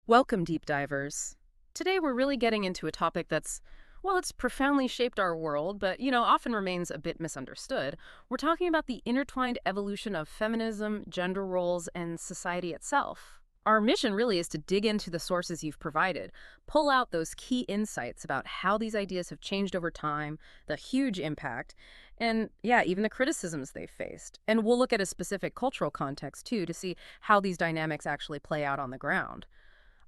Welcome, deep divers. Today we're really getting into a topic that's, well, it's profoundly shaped our world, but, often remains a bit misunderstood. We're talking about the intertwined evolution of feminism, gender roles, and society itself. Our mission really is to dig into the sources you've provided, pull out those key insights about how these ideas have changed over time, the huge impact, and, yeah, even the criticisms they've faced. And we'll look at a specific cultural context, too, to see how these dynamics actually play out on the ground.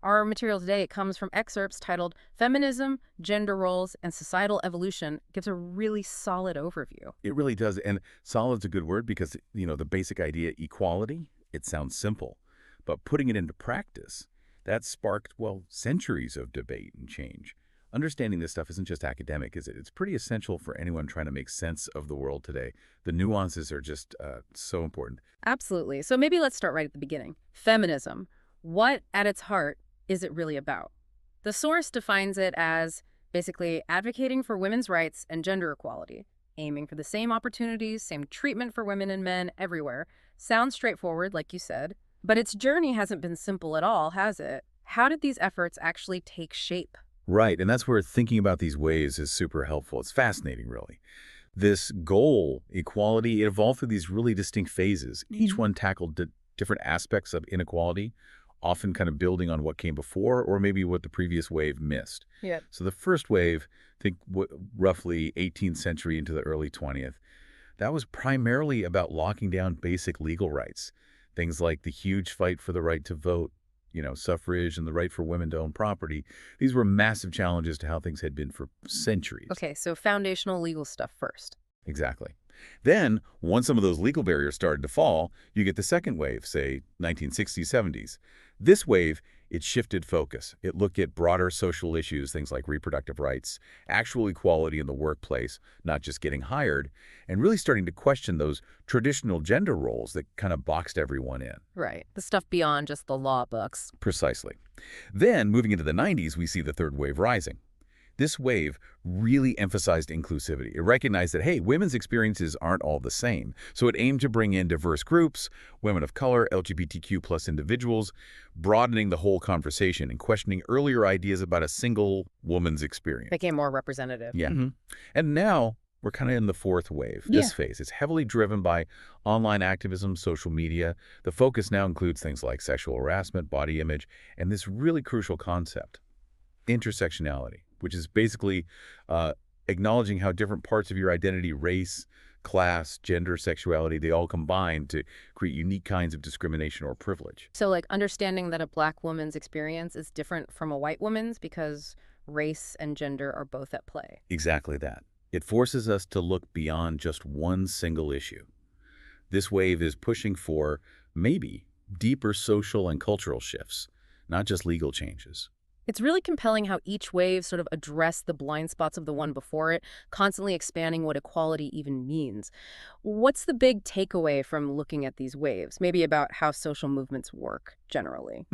Our material today comes from excerpts titled Feminism, Gender Roles, and Societal Evolution. Gives a really solid overview. It really does. And solid's a good word because, the basic idea, equality, it sounds simple. But putting it into practice, that sparked, well, centuries of debate and change. Understanding this stuff isn't just academic, is it? It's pretty essential for anyone trying to make sense of the world today. The nuances are just so important. Absolutely. So maybe let's start right at the beginning. Feminism. What, at its heart, is it really about? The source defines it as basically advocating for women's rights and gender equality, aiming for the same opportunities, same treatment for women and men everywhere. Sounds straightforward, like you said, but its journey hasn't been simple at all, has it? How did these efforts actually take shape? Right, and that's where thinking about these ways is super helpful. It's fascinating, really. This goal, equality, it evolved through these really distinct phases. Each one tackled different aspects of inequality, often kind of building on what came before or maybe what the previous wave missed. Yeah. So the first wave, think roughly 18th century into the early 20th, that was primarily about locking down basic legal rights. Things like the huge fight for the right to vote, suffrage and the right for women to own property. These were massive challenges to how things had been for centuries. Okay, so foundational legal stuff first. Exactly. Then, once some of those legal barriers started to fall, you get the second wave, say 1960s, 70s. This wave, it shifted focus. It looked at broader social issues, things like reproductive rights, actual equality in the workplace, not just getting hired, and really starting to question those traditional gender roles that kind of boxed everyone in. Right. The stuff beyond just the law books. Precisely. Then, moving into the 90s, we see the third wave rising. This wave really emphasized inclusivity. It recognized that, hey, women's experiences aren't all the same. So it aimed to bring in diverse groups, women of color, LGBTQ plus individuals, broadening the whole conversation and questioning earlier ideas about a single woman's experience. Became more representative. Yeah. And now we're kind of in the fourth wave, this phase. It's heavily driven by online activism, social media. The focus now includes things like sexual harassment, body image, and this really crucial concept, intersectionality, which is basically acknowledging how different parts of your identity, race, class, gender, sexuality, they all combine to create unique kinds of discrimination or privilege. So, like, understanding that a black woman's experience is different from a white woman's because race and gender are both at play. Exactly that. It forces us to look beyond just one single issue. This wave is pushing for, maybe, deeper social and cultural shifts, not just legal changes. It's really compelling how each wave sort of addressed the blind spots of the one before it, constantly expanding what equality even means. What's the big takeaway from looking at these waves? Maybe about how social movements work generally.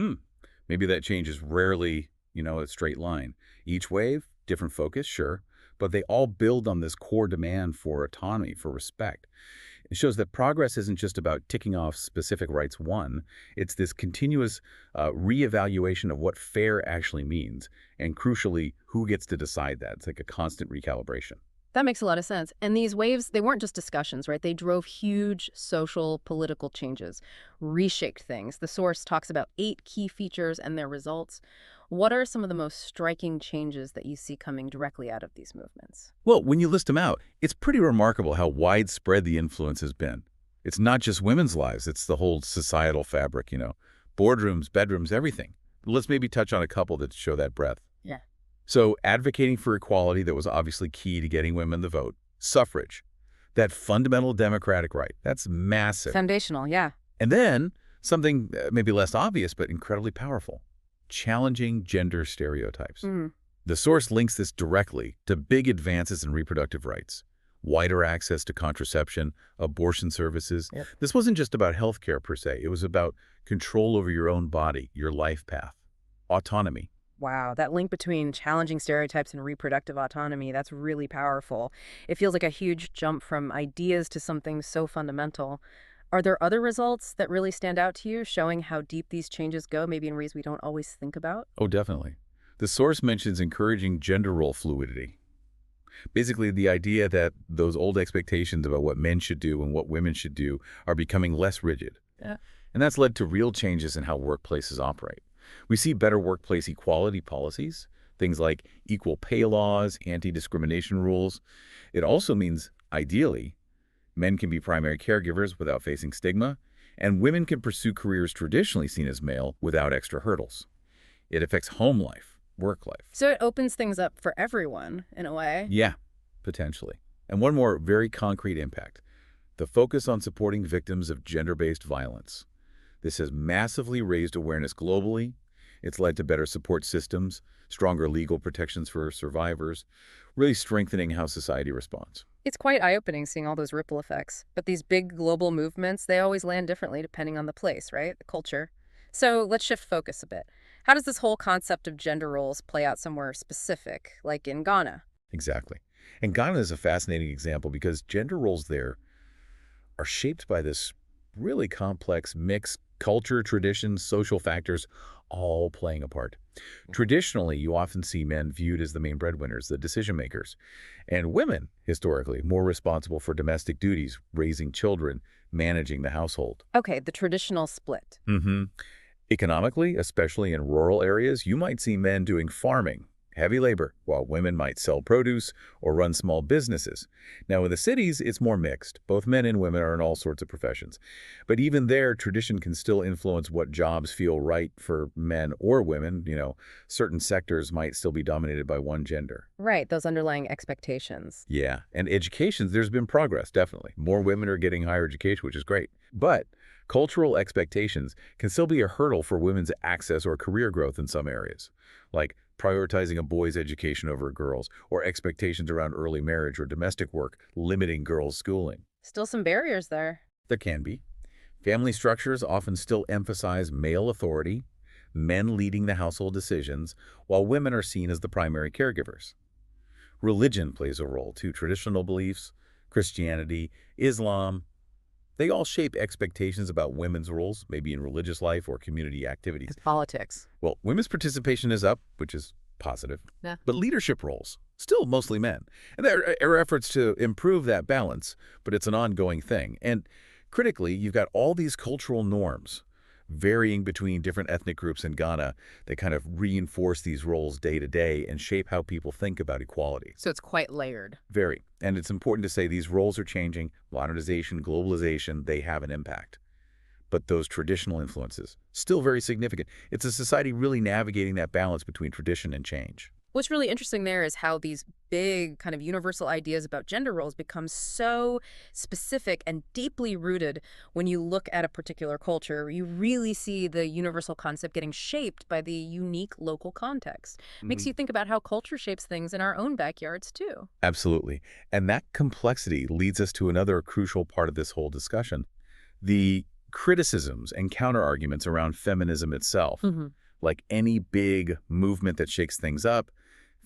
Maybe that change is rarely, a straight line. Each wave, different focus, sure, but they all build on this core demand for autonomy, for respect. It shows that progress isn't just about ticking off specific rights won. It's this continuous reevaluation of what fair actually means, and crucially, who gets to decide that. It's like a constant recalibration. That makes a lot of sense. And these waves, they weren't just discussions, right? They drove huge social, political changes, reshaped things. The source talks about 8 key features and their results. What are some of the most striking changes that you see coming directly out of these movements? Well, when you list them out, it's pretty remarkable how widespread the influence has been. It's not just women's lives, it's the whole societal fabric, boardrooms, bedrooms, everything. Let's maybe touch on a couple that show that breadth. Yeah. So advocating for equality, that was obviously key to getting women the vote. Suffrage, that fundamental democratic right, that's massive. Foundational, yeah. And then something maybe less obvious but incredibly powerful, challenging gender stereotypes. The source links this directly to big advances in reproductive rights, wider access to contraception, abortion services. Yep. This wasn't just about healthcare per se. It was about control over your own body, your life path, autonomy. Wow, that link between challenging stereotypes and reproductive autonomy, that's really powerful. It feels like a huge jump from ideas to something so fundamental. Are there other results that really stand out to you, showing how deep these changes go, maybe in ways we don't always think about? Oh, definitely. The source mentions encouraging gender role fluidity. Basically, the idea that those old expectations about what men should do and what women should do are becoming less rigid. Yeah. And that's led to real changes in how workplaces operate. We see better workplace equality policies, things like equal pay laws, anti-discrimination rules. It also means, ideally, men can be primary caregivers without facing stigma, and women can pursue careers traditionally seen as male without extra hurdles. It affects home life, work life. So it opens things up for everyone, in a way. Yeah, potentially. And one more very concrete impact, the focus on supporting victims of gender-based violence. This has massively raised awareness globally. It's led to better support systems, stronger legal protections for survivors, really strengthening how society responds. It's quite eye-opening seeing all those ripple effects. But these big global movements, they always land differently depending on the place, right? The culture. So let's shift focus a bit. How does this whole concept of gender roles play out somewhere specific, like in Ghana? Exactly. And Ghana is a fascinating example because gender roles there are shaped by this really complex mix, culture, traditions, social factors, all playing a part. Traditionally, you often see men viewed as the main breadwinners, the decision makers, and women, historically, more responsible for domestic duties, raising children, managing the household. Okay, the traditional split. Economically, especially in rural areas, you might see men doing farming, heavy labor, while women might sell produce or run small businesses. Now, in the cities, it's more mixed. Both men and women are in all sorts of professions. But even there, tradition can still influence what jobs feel right for men or women. Certain sectors might still be dominated by one gender. Right, those underlying expectations. Yeah, and education, there's been progress, definitely. More women are getting higher education, which is great. But cultural expectations can still be a hurdle for women's access or career growth in some areas, like prioritizing a boy's education over a girl's, or expectations around early marriage or domestic work limiting girls' schooling. Still some barriers there. There can be. Family structures often still emphasize male authority, men leading the household decisions, while women are seen as the primary caregivers. Religion plays a role too. Traditional beliefs, Christianity, Islam, they all shape expectations about women's roles, maybe in religious life or community activities. Politics. Well, women's participation is up, which is positive. Yeah. But leadership roles, still mostly men. And there are efforts to improve that balance, but it's an ongoing thing. And critically, you've got all these cultural norms varying between different ethnic groups in Ghana that kind of reinforce these roles day to day and shape how people think about equality. So it's quite layered. Very. And it's important to say these roles are changing. Modernization, globalization, they have an impact. But those traditional influences, still very significant. It's a society really navigating that balance between tradition and change. What's really interesting there is how these big kind of universal ideas about gender roles become so specific and deeply rooted when you look at a particular culture. You really see the universal concept getting shaped by the unique local context. Makes you think about how culture shapes things in our own backyards, too. Absolutely. And that complexity leads us to another crucial part of this whole discussion, the criticisms and counterarguments around feminism itself. Like any big movement that shakes things up,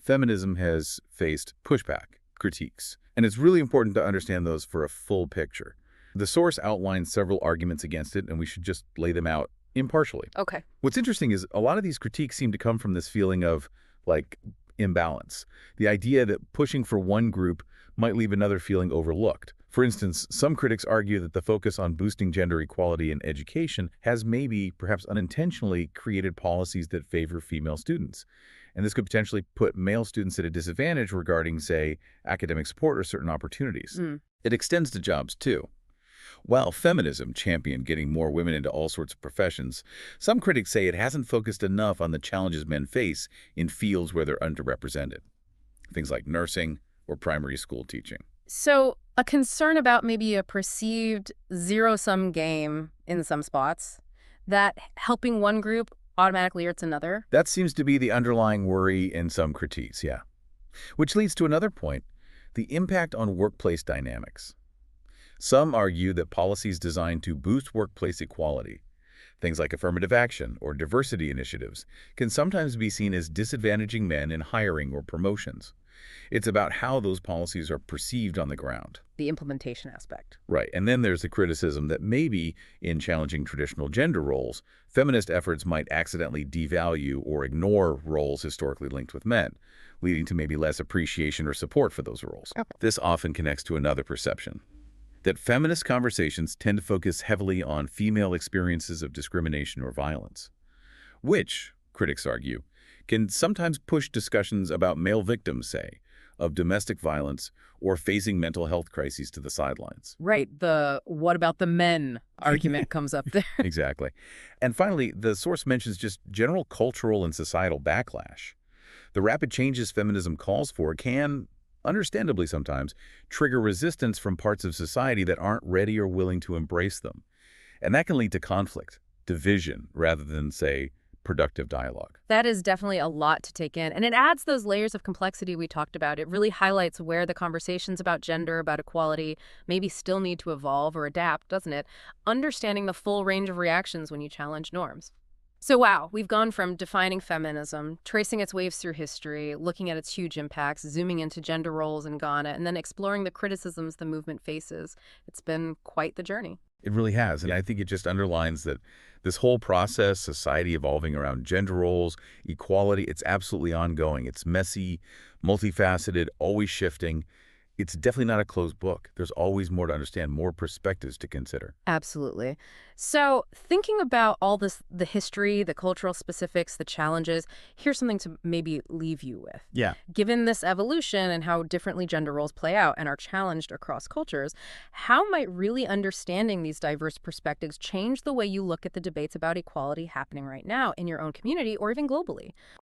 feminism has faced pushback, critiques. And it's really important to understand those for a full picture. The source outlines several arguments against it, and we should just lay them out impartially. Okay. What's interesting is a lot of these critiques seem to come from this feeling of, like, imbalance. The idea that pushing for one group might leave another feeling overlooked. For instance, some critics argue that the focus on boosting gender equality in education has maybe, perhaps unintentionally, created policies that favor female students. And this could potentially put male students at a disadvantage regarding, say, academic support or certain opportunities. It extends to jobs, too. While feminism championed getting more women into all sorts of professions, some critics say it hasn't focused enough on the challenges men face in fields where they're underrepresented. Things like nursing or primary school teaching. So a concern about maybe a perceived zero-sum game in some spots, that helping one group automatically hurts another. That seems to be the underlying worry in some critiques, yeah. Which leads to another point, the impact on workplace dynamics. Some argue that policies designed to boost workplace equality, things like affirmative action or diversity initiatives, can sometimes be seen as disadvantaging men in hiring or promotions. It's about how those policies are perceived on the ground. the implementation aspect. Right. And then there's the criticism that maybe in challenging traditional gender roles, feminist efforts might accidentally devalue or ignore roles historically linked with men, leading to maybe less appreciation or support for those roles. Okay. This often connects to another perception, that feminist conversations tend to focus heavily on female experiences of discrimination or violence, which, critics argue, can sometimes push discussions about male victims, say, of domestic violence or facing mental health crises to the sidelines. Right. The what about the men argument comes up there. Exactly. And finally, the source mentions just general cultural and societal backlash. The rapid changes feminism calls for can, understandably sometimes, trigger resistance from parts of society that aren't ready or willing to embrace them. And that can lead to conflict, division, rather than, say, productive dialogue. That is definitely a lot to take in. And it adds those layers of complexity we talked about. It really highlights where the conversations about gender, about equality, maybe still need to evolve or adapt, doesn't it? Understanding the full range of reactions when you challenge norms. So wow, we've gone from defining feminism, tracing its waves through history, looking at its huge impacts, zooming into gender roles in Ghana, and then exploring the criticisms the movement faces. It's been quite the journey. It really has. And I think it just underlines that this whole process, society evolving around gender roles, equality, it's absolutely ongoing. It's messy, multifaceted, always shifting. It's definitely not a closed book. There's always more to understand, more perspectives to consider. Absolutely. So thinking about all this, the history, the cultural specifics, the challenges, here's something to maybe leave you with. Yeah. Given this evolution and how differently gender roles play out and are challenged across cultures, how might really understanding these diverse perspectives change the way you look at the debates about equality happening right now in your own community or even globally?